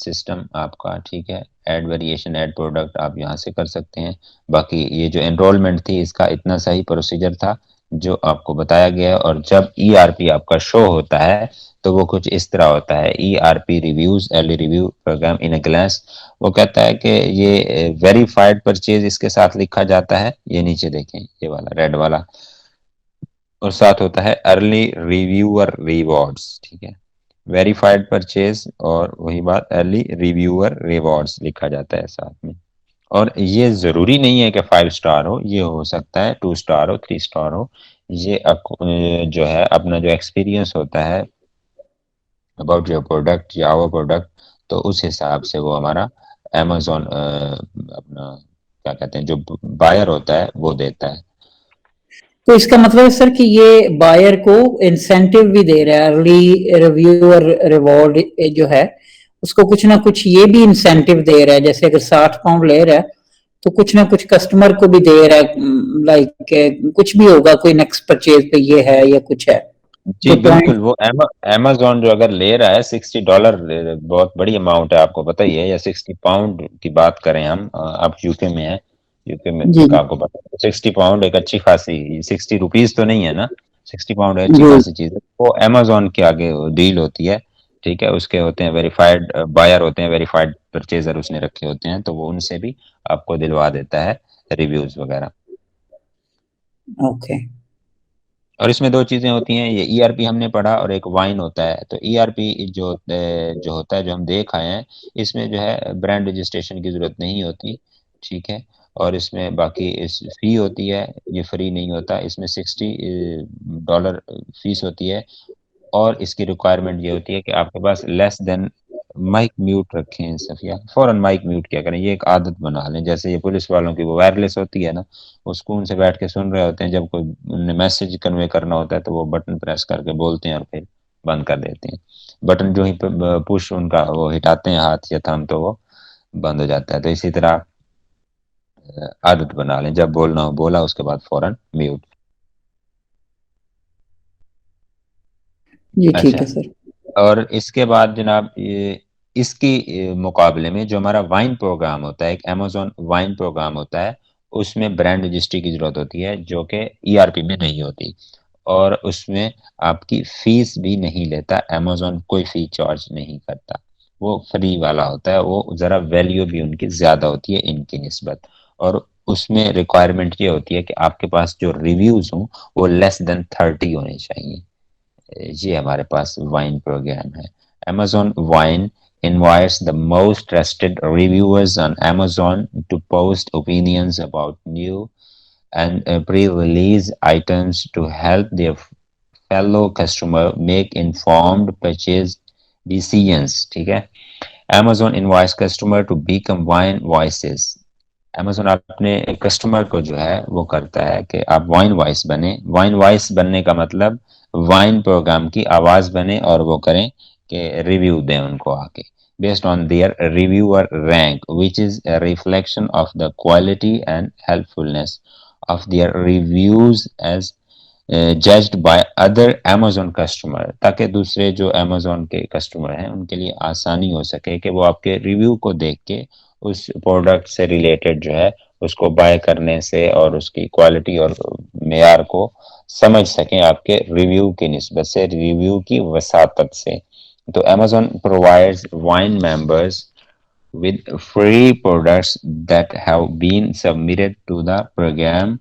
सिस्टम आपका, ठीक है। ऐड वेरिएशन, ऐड प्रोडक्ट आप यहाँ से कर सकते हैं। बाकी ये जो एनरोलमेंट थी इसका इतना सही प्रोसीजर था जो आपको बताया गया है। और जब ईआरपी आपका शो होता है तो वो कुछ इस तरह होता है, ERP reviews, early review program in a glance. वो कहता है कि ये वेरीफाइड परचेज इसके साथ लिखा जाता है, ये नीचे देखें ये वाला रेड वाला, और साथ होता है अर्ली रिव्यूअर रिवॉर्ड्स, ठीक है। वेरीफाइड परचेज और वही बात अर्ली रिव्यूअर रिवॉर्ड्स लिखा जाता है साथ में। और ये जरूरी नहीं है कि 5 स्टार हो, ये हो सकता है 2 स्टार हो, 3 स्टार हो। ये जो है अपना जो एक्सपीरियंस होता है अबाउट योर प्रोडक्ट या आवर प्रोडक्ट, तो उस हिसाब से वो हमारा अमेजोन अपना क्या कहते हैं जो बायर होता है वो देता है। तो इसका मतलब है सर कि ये बायर को इंसेंटिव भी दे रहा है, अर्ली रिव्यू और रिवॉर्ड जो है उसको कुछ ना कुछ ये भी इंसेंटिव दे रहा है। जैसे अगर 60 पाउंड ले रहा है तो कुछ ना कुछ कस्टमर को भी दे रहा है, लाइक कुछ भी होगा, कोई नेक्स्ट परचेज पे ये है या कुछ है जी तो बिल्कुल, पॉइंट। वो अमेजोन जो अगर ले रहा है $60, बहुत बड़ी अमाउंट है, आपको पता ही है। या 60 पाउंड की बात करें हम, आप यूके में है, यूके में जी का आपको पता है 60 पाउंड एक अच्छी खासी, ₹60 तो नहीं है ना, 60 पाउंड है अच्छी जी। खासी चीज है। वो अमेजोन के आगे डील होती है, ठीक है। उसके होते हैं वेरीफाइड बायर, होते हैं वेरीफाइड परचेजर उसने रखे होते हैं, तो वो उनसे भी आपको दिलवा देता है रिव्यूज वगैरह। ओके। और इसमें दो चीजें होती हैं, ये ईआरपी हमने पढ़ा और एक वाइन होता है। तो ईआरपी जो होता है, जो हम देख आए हैं, इसमें जो है ब्रांड रजिस्ट्रेशन की जरूरत नहीं होती, ठीक है। और इसमें बाकी इस फी होती है, ये फ्री नहीं होता, इसमें $60 फीस होती है। और इसकी रिक्वायरमेंट ये होती है कि आपके पास लेस देन, माइक म्यूट रखें सफिया, फौरन माइक म्यूट किया करें, ये एक आदत बना लें। जैसे ये पुलिस वालों की वो वायरलेस होती है ना, वो सुकून से बैठ के सुन रहे होते हैं, जब कोई उन्हें मैसेज कन्वे करना होता है तो वो बटन प्रेस करके बोलते हैं और फिर बंद कर देते हैं। बटन जो ही पुश उनका वो हिटाते हैं हाथ या थंब, तो वो बंद हो जाता है। तो इसी तरह आदत बना लें, जब बोलना हो बोला, उसके बाद फौरन म्यूट। जी ठीक अच्छा, है सर। और इसके बाद जनाब ये इसकी मुकाबले में जो हमारा वाइन प्रोग्राम होता है, एक अमेजोन वाइन प्रोग्राम होता है, उसमें ब्रांड रजिस्ट्री की जरूरत होती है जो कि ईआरपी में नहीं होती। और उसमें आपकी फीस भी नहीं लेता अमेजोन, कोई फी चार्ज नहीं करता, वो फ्री वाला होता है। वो ज़रा वैल्यू भी उनकी ज़्यादा होती है इनकी निस्बत। और उसमें रिक्वायरमेंट ये होती है कि आपके पास जो रिव्यूज़ हों वो लेस देन 30 होने चाहिए। ये हमारे पास वाइन प्रोग्राम है। Amazon Wine invites the most trusted reviewers on Amazon to post opinions about new and pre-release items to help their fellow customer make informed purchase decisions, ठीक है। Amazon invites customer to become wine voices। Amazon अपने customer को जो है वो करता है कि आप वाइन वॉइस बने। वाइन वॉइस बनने का मतलब वाइन प्रोग्राम की आवाज बने और वो करें कि रिव्यू दें उनको आके, based on their reviewer rank, which is a reflection of the quality and helpfulness of their reviews as judged by other Amazon customer, ताकि दूसरे जो अमेजोन के कस्टमर हैं उनके लिए आसानी हो सके कि वो आपके रिव्यू को देख के उस प्रोडक्ट से रिलेटेड जो है उसको बाय करने से और उसकी क्वालिटी और मेयार को समझ सकें आपके रिव्यू की निस्बत से, रिव्यू की वसातत से। तो Amazon provides wine members with free products that have been submitted to the program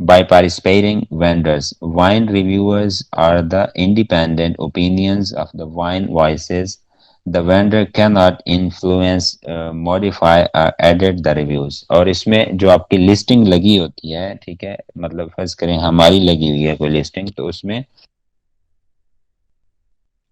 by participating vendors. Wine reviewers are the independent opinions of the wine voices. The vendor cannot influence, modify or edit the reviews। और इसमें जो आपकी listing लगी होती है, ठीक है, मतलब फर्ज करें हमारी लगी हुई है कोई लिस्टिंग, तो उसमें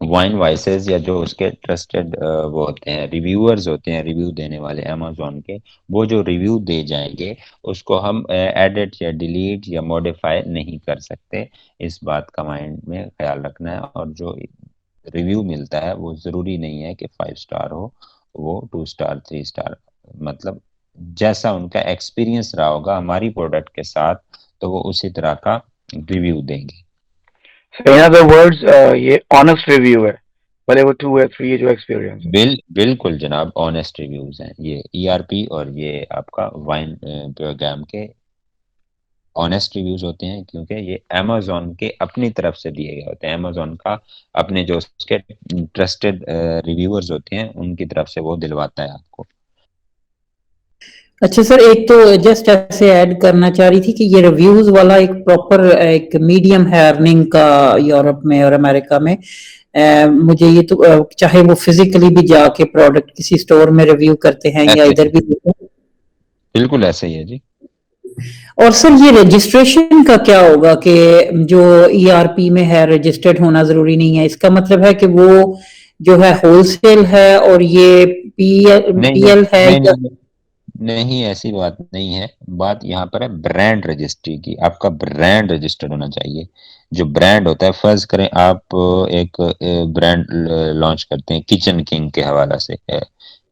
वाइन वॉइसेस या जो उसके ट्रस्टेड वो होते हैं रिव्यूअर्स होते हैं, रिव्यू देने वाले अमेजोन के, वो जो रिव्यू दे जाएंगे उसको हम एडिट या डिलीट या मॉडिफाई नहीं कर सकते। इस बात का माइंड में ख्याल रखना है। और जो रिव्यू मिलता है वो ज़रूरी नहीं है कि 5 स्टार हो, वो 2 स्टार 3 स्टार, मतलब जैसा उनका एक्सपीरियंस रहा होगा हमारी प्रोडक्ट के साथ, तो वो उसी तरह का रिव्यू देंगे। So in other words, ये ऑनेस्ट रिव्यू है, भले वो 2 या 3 ये जो एक्सपीरियंस है। बिल्कुल जनाब, ऑनेस्ट रिव्यूज हैं ये ईआरपी और ये आपका वाइन प्रोग्राम के ऑनेस्ट रिव्यूज होते हैं, क्योंकि ये अमेजोन के अपनी तरफ से दिए गए होते हैं। अमेजोन का अपने जो उसके ट्रस्टेड रिव्यूअर्स होते हैं उनकी तरफ से वो दिलवाता है आपको। अच्छा सर, एक तो जस्ट ऐसे ऐड करना चाह रही थी कि ये रिव्यूज वाला एक प्रॉपर एक मीडियम है अर्निंग का यूरोप में और अमेरिका में। मुझे ये तो चाहे वो फिजिकली भी जाके प्रोडक्ट किसी स्टोर में रिव्यू करते हैं या ऐसे इधर भी देते हैं। बिल्कुल ऐसे ही है जी। और सर ये रजिस्ट्रेशन का क्या होगा कि जो ईआरपी में है रजिस्टर्ड होना जरूरी नहीं है, इसका मतलब है कि वो जो है होलसेल है और ये पीएल नहीं नहीं पीएल है नहीं या? नहीं नहीं, ऐसी बात नहीं है। बात यहाँ पर है ब्रांड रजिस्ट्री की। आपका ब्रांड रजिस्टर्ड होना चाहिए। जो ब्रांड होता है, फर्ज करें आप एक ब्रांड लॉन्च करते हैं किचन किंग के हवाला से है,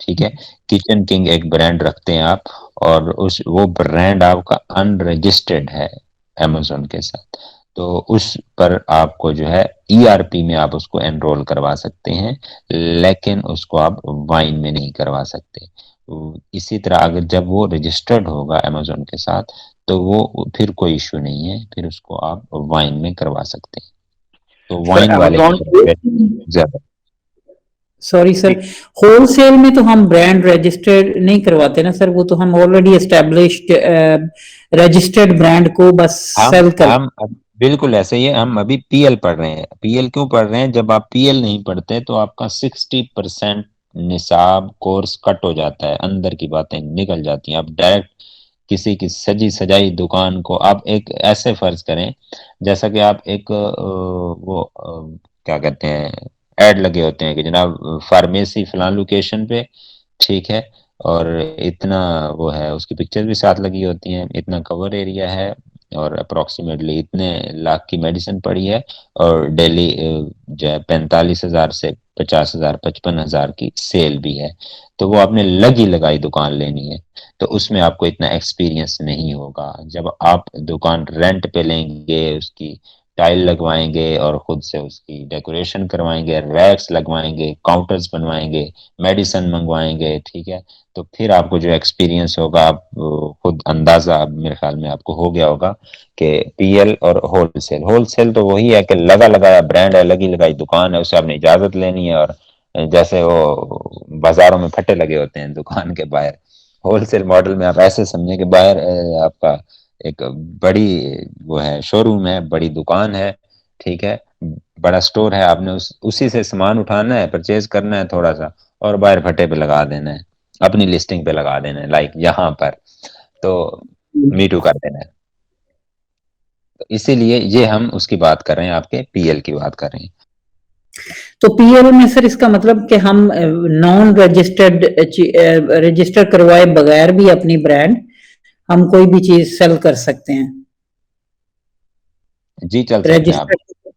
ठीक है। किचन किंग एक ब्रांड रखते हैं आप, और उस वो ब्रांड आपका अनरजिस्टर्ड है अमेजोन के साथ, तो उस पर आपको जो है ईआरपी में आप उसको एनरोल करवा सकते हैं, लेकिन उसको आप वाइन में नहीं करवा सकते। इसी तरह अगर जब वो रजिस्टर्ड होगा अमेजोन के साथ, तो वो फिर कोई इश्यू नहीं है, फिर उसको आप वाइन में करवा सकते हैं। तो सर वाइन वाले की अमेजोन तरफ से ज्यादा। सॉरी सर, होलसेल में तो हम ब्रांड रजिस्टर्ड नहीं करवाते ना सर, वो तो हम ऑलरेडी एस्टेब्लिश्ड रजिस्टर्ड ब्रांड को बस सेल कर। हम अब बिल्कुल ऐसे ही है। हम अभी पीएल पढ़ रहे हैं। पीएल क्यों पढ़ रहे हैं? जब आप पीएल नहीं पढ़ते तो आपका 60% निसाब कोर्स कट हो जाता है, अंदर की बातें निकल जाती हैं। आप डायरेक्ट किसी की सजी सजाई दुकान को आप एक ऐसे फर्ज करें जैसा कि आप एक क्या कहते हैं, एड लगे होते हैं कि जनाब फार्मेसी फलान लोकेशन पे, ठीक है, और इतना वो है, उसकी पिक्चर भी साथ लगी होती हैं, इतना कवर एरिया है, और अप्रोक्सीमेटली इतने लाख की मेडिसिन पड़ी है, और डेली जो है 45,000 से 50,000 55,000 की सेल भी है। तो वो आपने लगी लगाई दुकान लेनी है, तो उसमें आपको इतना एक्सपीरियंस नहीं होगा। जब आप दुकान रेंट पे लेंगे, उसकी टाइल लगवाएंगे और खुद से उसकी डेकोरेशन करवाएंगे, रैक्स लगवाएंगे, काउंटर्स बनवाएंगे, मेडिसिन मंगवाएंगे, ठीक है, तो फिर आपको जो एक्सपीरियंस होगा, आप खुद अंदाजा मेरे ख्याल में आपको हो गया होगा कि पीएल और होलसेल, होलसेल तो वही है कि लगा लगाया ब्रांड है, लगी लगाई दुकान है, उसे आपने इजाजत लेनी है, और जैसे वो बाजारों में फट्टे लगे होते हैं दुकान के बाहर, होलसेल मॉडल में आप ऐसे समझे कि बाहर आपका एक बड़ी वो है, शोरूम है, बड़ी दुकान है, ठीक है, बड़ा स्टोर है, आपने उसी से सामान उठाना है, परचेज करना है थोड़ा सा, और बाहर फटे पे लगा देना है, अपनी लिस्टिंग पे लगा देना है, लाइक यहाँ पर, तो मीटू कर देना है। तो इसीलिए ये हम उसकी बात कर रहे हैं, आपके पीएल की बात कर रहे हैं। तो पीएल में सर इसका मतलब कि हम नॉन रजिस्टर्ड रजिस्टर करवाए बगैर भी अपनी ब्रांड हम कोई भी चीज सेल कर सकते हैं जी चल सकते हैं आप, रजिस्टर्ड।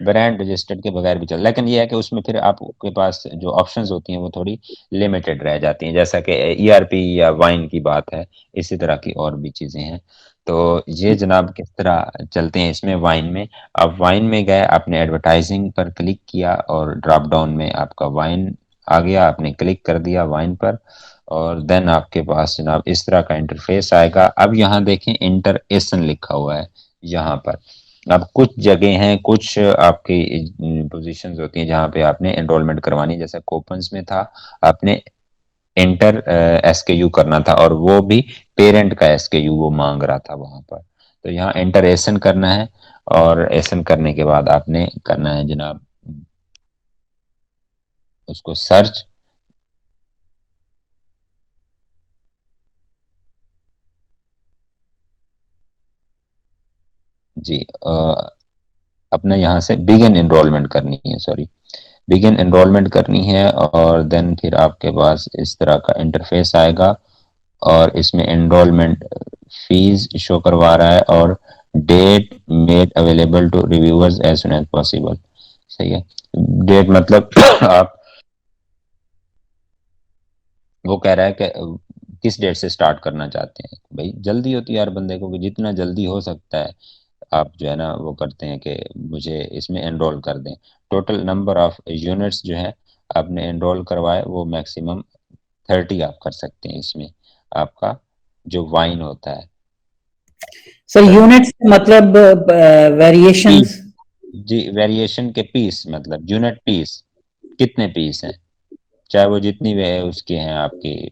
ब्रांड रजिस्टर्ड के बगैर भी चल, लेकिन ये है कि उसमें फिर आपके पास जो ऑप्शंस होती हैं वो थोड़ी लिमिटेड रह जाती हैं, जैसा कि ईआरपी या वाइन की बात है, इसी तरह की और भी चीजें हैं। तो ये जनाब किस तरह चलते हैं इसमें, वाइन में आप वाइन में गए, आपने एडवर्टाइजिंग पर क्लिक किया और ड्रॉप डाउन में आपका वाइन आ गया, आपने क्लिक कर दिया वाइन पर, और देन आपके पास जनाब इस तरह का इंटरफेस आएगा। अब यहाँ देखें इंटर एसन लिखा हुआ है यहाँ पर। अब कुछ जगह हैं, कुछ आपकी पोजीशंस होती हैं जहाँ पे आपने एनरोलमेंट करवानी, जैसे कोपन्स में था, आपने एंटर एसकेयू करना था, और वो भी पेरेंट का एसकेयू वो मांग रहा था वहां पर। तो यहाँ एंटर एसन करना है, और एसन करने के बाद आपने करना है जनाब उसको सर्च। जी अपने यहाँ से बिगिन एनरोलमेंट करनी है, सॉरी, बिगिन एनरोलमेंट करनी है, और देन फिर आपके पास इस तरह का इंटरफेस आएगा, और इसमें एनरोलमेंट फीस शो करवा रहा है, और that made available to reviewers as soon as possible. सही है, डेट मतलब आप, वो कह रहा है कि किस डेट से स्टार्ट करना चाहते हैं। भाई जल्दी होती है यार बंदे को, कि जितना जल्दी हो सकता है आप जो है ना वो करते हैं कि मुझे इसमें एनरोल कर दें। टोटल नंबर ऑफ यूनिट्स जो है आपने एनरोल करवाए वो मैक्सिमम 30 आप कर सकते हैं इसमें, आपका जो वाइन होता है। सर सर यूनिट्स मतलब पीस, वेरिएशंस। जी वेरिएशन के पीस, मतलब यूनिट पीस, कितने पीस हैं, चाहे वो जितनी वे उसकी हैं आपकी।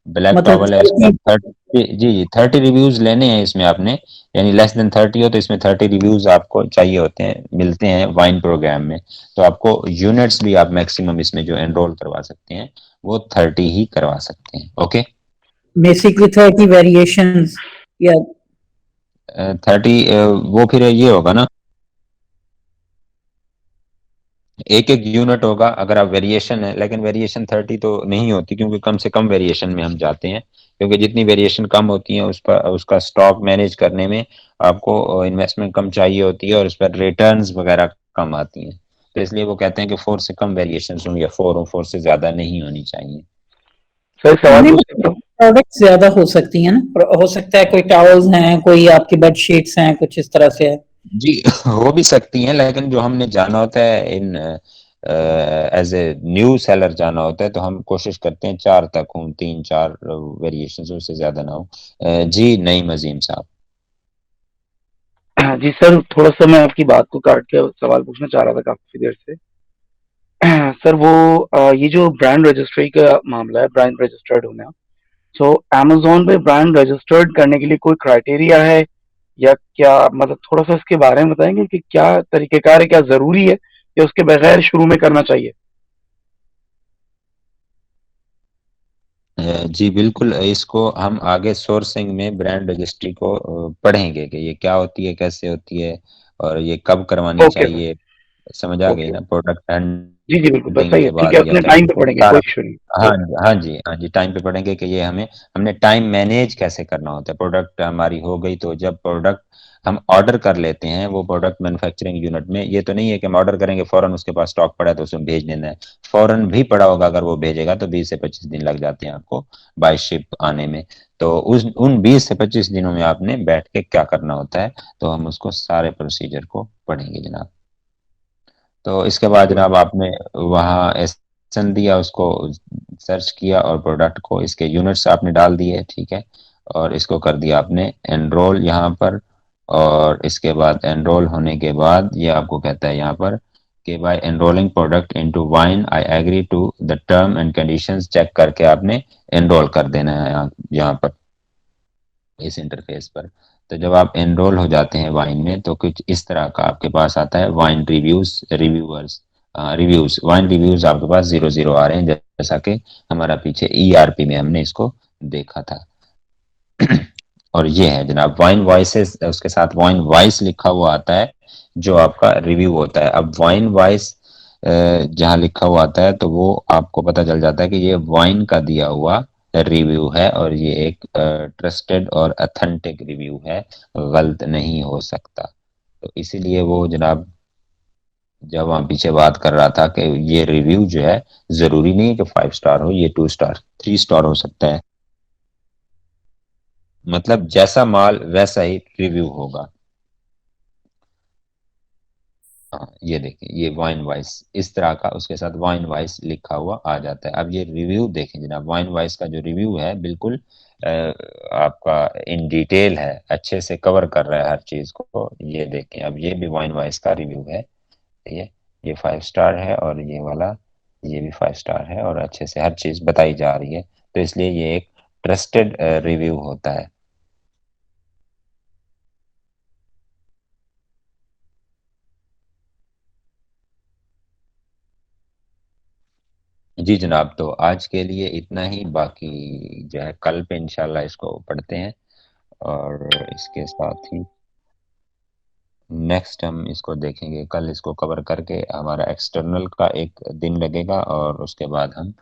ब्लैक मतलब टॉवल है इसका 30, जी जी 30 रिव्यूज लेने हैं इसमें आपने, यानी लेस देन 30 हो तो इसमें 30 रिव्यूज आपको चाहिए होते हैं, मिलते हैं वाइन प्रोग्राम में। तो आपको यूनिट्स भी आप मैक्सिमम इसमें जो एनरोल करवा सकते हैं वो 30 ही करवा सकते हैं। ओके, बेसिकली 30 वेरिएशंस या 30 वो फिर ये होगा ना, एक एक यूनिट होगा अगर आप वेरिएशन है, लेकिन वेरिएशन 30 तो नहीं होती क्योंकि कम से कम वेरिएशन में हम जाते हैं, क्योंकि जितनी वेरिएशन कम होती है उस पर उसका स्टॉक मैनेज करने में आपको इन्वेस्टमेंट कम चाहिए होती है और उस पर रिटर्न्स वगैरह कम आती हैं। तो इसलिए वो कहते हैं कि 4 से कम वेरिएशन होंगी, या 4 हो, 4 से ज्यादा नहीं होनी चाहिए। सर सवाल नहीं, पूछ सकता हूँ? प्रोडक्ट ज्यादा हो सकती है ना, हो सकता है कोई टॉवल्स हैं, कोई आपकी बेड शीट्स हैं, कुछ इस तरह से है। जी हो भी सकती हैं, लेकिन जो हमने जाना होता है इन एज ए न्यू सेलर जाना होता है तो हम कोशिश करते हैं 4 तक हूँ, 3 4 वेरिएशन, उससे ज्यादा ना हो। जी नहीं मजीम साहब। जी सर, थोड़ा सा मैं आपकी बात को काट के सवाल पूछना चाह रहा था काफी देर से। सर वो ये जो ब्रांड रजिस्ट्री का मामला है, ब्रांड रजिस्टर्ड होना, सो अमेज़न पे ब्रांड रजिस्टर्ड करने के लिए कोई क्राइटेरिया है या क्या? मतलब थोड़ा-सा इसके बारे में बताएँगे कि क्या तरीक़ेकार है, क्या ज़रूरी है या उसके बगैर शुरू में करना चाहिए? जी बिल्कुल, इसको हम आगे सोर्सिंग में ब्रांड रजिस्ट्री को पढ़ेंगे कि ये क्या होती है, कैसे होती है और ये कब करवानी ओके सर, चाहिए। समझ आ गई ओके। ना, प्रोडक्ट जी, जी, बिल्कुल, बस हंटिंग सही है, के ठीक है, बाद या अपने टाइम पे पढ़ेंगे, कोई सारा। इश्यू नहीं। हाँ ओके, जी हाँ जी हाँ जी, टाइम पे पढ़ेंगे कि ये हमें, हमने टाइम मैनेज कैसे करना होता है। प्रोडक्ट हमारी हो गई तो जब प्रोडक्ट हम ऑर्डर कर लेते हैं वो प्रोडक्ट मैन्युफैक्चरिंग यूनिट में, ये तो नहीं है कि हम ऑर्डर करेंगे फौरन उसके पास स्टॉक पड़ा है तो उसमें भेज देना है। फौरन भी पड़ा होगा अगर वो भेजेगा तो 20 से 25 दिन लग जाते हैं आपको बाय शिप आने में। तो उस उन 20 से 25 दिनों में आपने बैठ के क्या करना होता है, तो हम उसको सारे प्रोसीजर को पढ़ेंगे जनाब। तो इसके बाद ओके भाई। जनाब आपने वहाँ एसएन दिया, उसको सर्च किया और प्रोडक्ट को इसके यूनिट्स आपने डाल दिए, ठीक है, और इसको कर दिया आपने एनरोल यहाँ पर। और इसके बाद एनरोल होने के बाद ये आपको कहता है यहाँ पर कि by enrolling product into Vine I agree to the term and conditions, check करके आपने एनरोल कर देना है यहाँ पर इस इंटरफेस पर। तो जब आप एनरोल हो जाते हैं वाइन में तो कुछ इस तरह का आपके पास आता है wine reviews, reviewers, reviews, wine reviews आपके पास 00 आ रहे हैं, जैसा कि हमारा पीछे ईआरपी में हमने इसको देखा था। और ये है जनाब वाइन वॉइसेस, उसके साथ वाइन वॉइस लिखा हुआ आता है जो आपका रिव्यू होता है। अब वाइन वॉइस जहाँ लिखा हुआ आता है तो वो आपको पता चल जाता है कि ये वाइन का दिया हुआ रिव्यू है और ये एक ट्रस्टेड और अथेंटिक रिव्यू है, गलत नहीं हो सकता। तो इसीलिए वो जनाब जब वहाँ पीछे बात कर रहा था कि ये रिव्यू जो है जरूरी नहीं है कि 5 स्टार हो, ये 2 स्टार 3 स्टार हो सकता है, मतलब जैसा माल वैसा ही रिव्यू होगा। हाँ ये देखिए, ये वाइन वाइस इस तरह का उसके साथ वाइन वाइस लिखा हुआ आ जाता है। अब ये रिव्यू देखें जनाब, वाइन वाइस का जो रिव्यू है बिल्कुल आपका इन डिटेल है, अच्छे से कवर कर रहा है हर चीज को। ये देखें, अब ये भी वाइन वाइस का रिव्यू है, ये 5 स्टार है और ये वाला ये भी 5 स्टार है और अच्छे से हर चीज बताई जा रही है, तो इसलिए ये एक ट्रस्टेड रिव्यू होता है। जी जनाब, तो आज के लिए इतना ही, बाकी जो है कल पे इंशाल्लाह इसको पढ़ते हैं। और इसके साथ ही नेक्स्ट हम इसको देखेंगे, कल इसको कवर करके हमारा एक्सटर्नल का एक दिन लगेगा और उसके बाद हम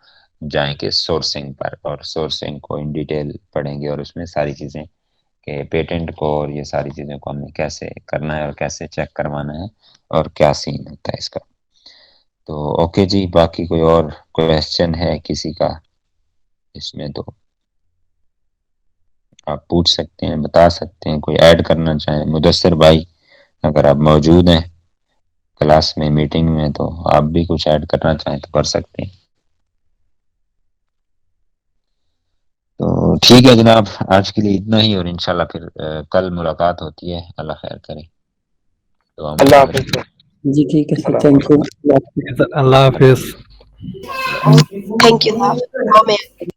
जाएंगे सोर्सिंग पर और सोर्सिंग को इन डिटेल पढ़ेंगे और उसमें सारी चीज़ें के पेटेंट को और ये सारी चीज़ों को हमने कैसे करना है और कैसे चेक करवाना है और क्या सीन होता है इसका। तो ओके जी, बाकी कोई और क्वेश्चन है किसी का इसमें तो आप पूछ सकते हैं, बता सकते हैं, कोई ऐड करना चाहें। मुदस्सिर भाई अगर आप मौजूद हैं क्लास में, मीटिंग में, तो आप भी कुछ ऐड करना चाहें तो कर सकते हैं। तो ठीक है जनाब, आज के लिए इतना ही, और इंशाल्लाह फिर कल मुलाकात होती है। अल्लाह खैर करे। तो हम अल्लाह हाफिज सर। जी ठीक है sir, Allah thank you. Allah Hafiz. Thank you, Hafid.